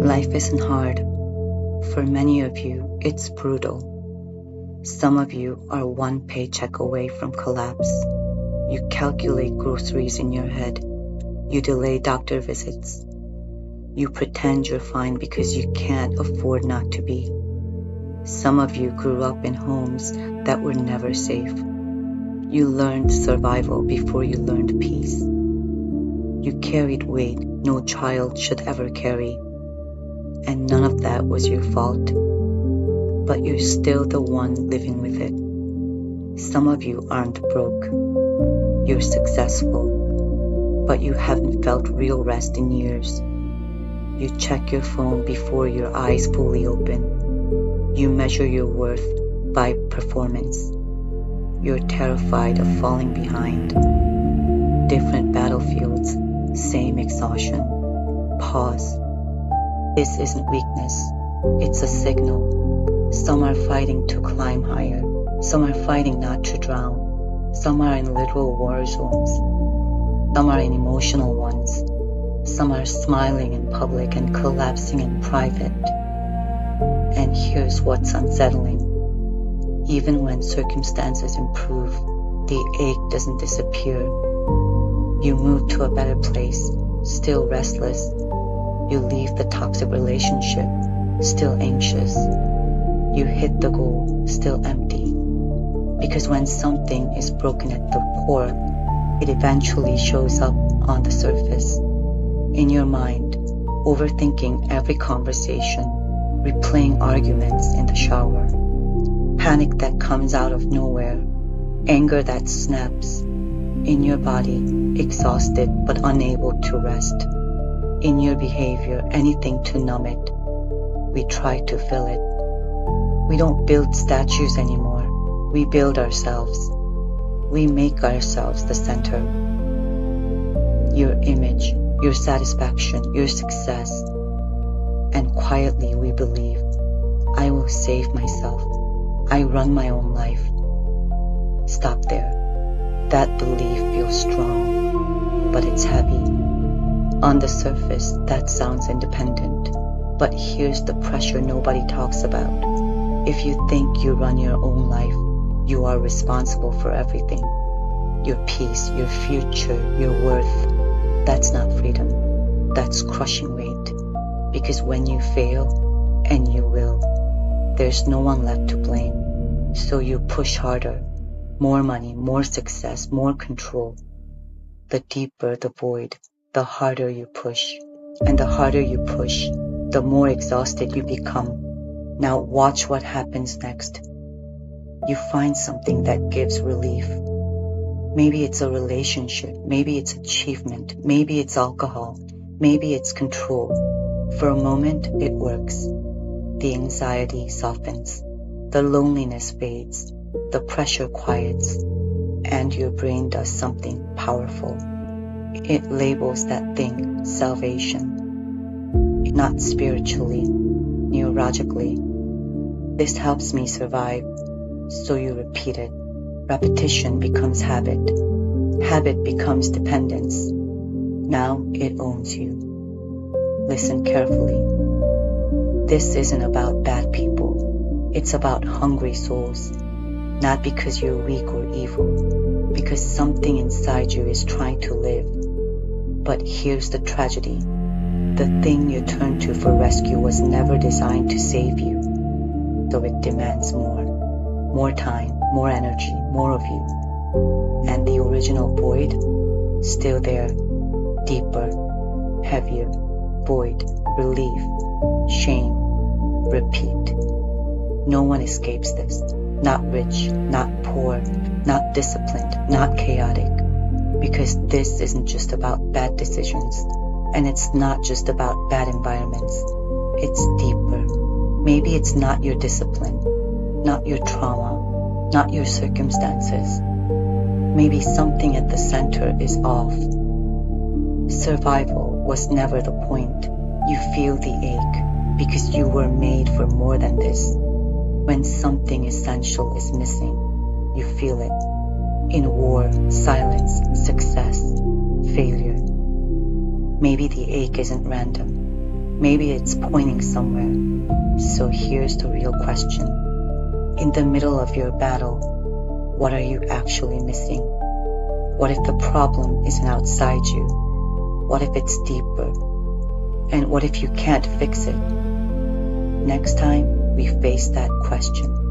Life isn't hard. For many of you, it's brutal. Some of you are one paycheck away from collapse. You calculate groceries in your head. You delay doctor visits. You pretend you're fine because you can't afford not to be. Some of you grew up in homes that were never safe. You learned survival before you learned peace. You carried weight no child should ever carry. And none of that was your fault. But you're still the one living with it. Some of you aren't broke. You're successful, but you haven't felt real rest in years. You check your phone before your eyes fully open. You measure your worth by performance. You're terrified of falling behind. Different battlefields, same exhaustion. Pause. This isn't weakness, it's a signal. Some are fighting to climb higher. Some are fighting not to drown. Some are in literal war zones. Some are in emotional ones. Some are smiling in public and collapsing in private. And here's what's unsettling. Even when circumstances improve, the ache doesn't disappear. You move to a better place, still restless. You leave the toxic relationship, still anxious. You hit the goal, still empty. Because when something is broken at the core, it eventually shows up on the surface. In your mind, overthinking every conversation, replaying arguments in the shower, panic that comes out of nowhere, anger that snaps. In your body, exhausted but unable to rest. In your behavior, anything to numb it. We try to fill it. We don't build statues anymore. We build ourselves. We make ourselves the center. Your image, your satisfaction, your success. And quietly we believe, I will save myself. I run my own life. Stop there. That belief feels strong, but it's heavy. On the surface, that sounds independent, but here's the pressure nobody talks about. If you think you run your own life, you are responsible for everything. Your peace, your future, your worth. That's not freedom. That's crushing weight. Because when you fail, and you will, there's no one left to blame. So you push harder. More money, more success, more control. The deeper the void, the harder you push. And the harder you push, the more exhausted you become. Now watch what happens next. You find something that gives relief. Maybe it's a relationship, maybe it's achievement, maybe it's alcohol, maybe it's control. For a moment, it works. The anxiety softens, the loneliness fades, the pressure quiets, and your brain does something powerful. It labels that thing salvation, not spiritually, neurologically. This helps me survive, so you repeat it. Repetition becomes habit. Habit becomes dependence. Now it owns you. Listen carefully. This isn't about bad people. It's about hungry souls. Not because you're weak or evil, because something inside you is trying to live. But here's the tragedy. The thing you turn to for rescue was never designed to save you. So it demands more. More time, more energy, more of you. And the original void, still there. Deeper, heavier, void, relief, shame, repeat. No one escapes this. Not rich, not poor, not disciplined, not chaotic. Because this isn't just about bad decisions. And it's not just about bad environments. It's deeper. Maybe it's not your discipline, not your trauma, not your circumstances. Maybe something at the center is off. Survival was never the point. You feel the ache because you were made for more than this. When something essential is missing, you feel it. In war, silence, success, failure. Maybe the ache isn't random. Maybe it's pointing somewhere. So here's the real question. In the middle of your battle, what are you actually missing? What if the problem isn't outside you? What if it's deeper? And what if you can't fix it? Next time we face that question,